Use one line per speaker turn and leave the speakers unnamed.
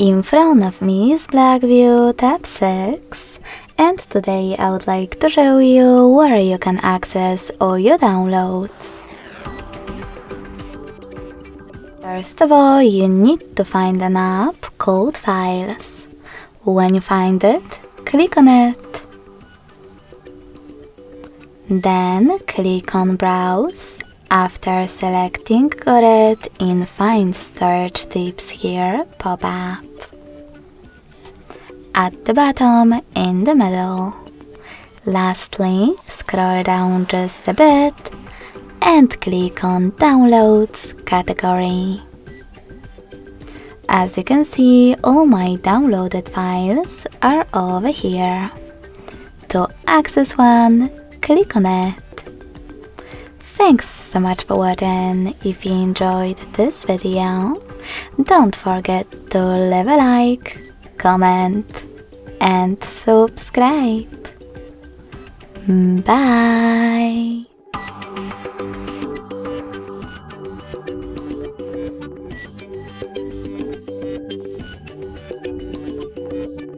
In front of me is Blackview tab 6, and today I would like to show you where you can access all your downloads. First of all, you need to find an app called Files. When you find it, click on it. Then click on Browse. After selecting Got it in Find Search Tips here pop up. At the bottom, in the middle. Lastly, scroll down just a bit and click on Downloads category. As you can see, all my downloaded files are over here. To access one, click on it. Thanks so much for watching. If you enjoyed this video, don't forget to leave a like, comment and subscribe. Bye!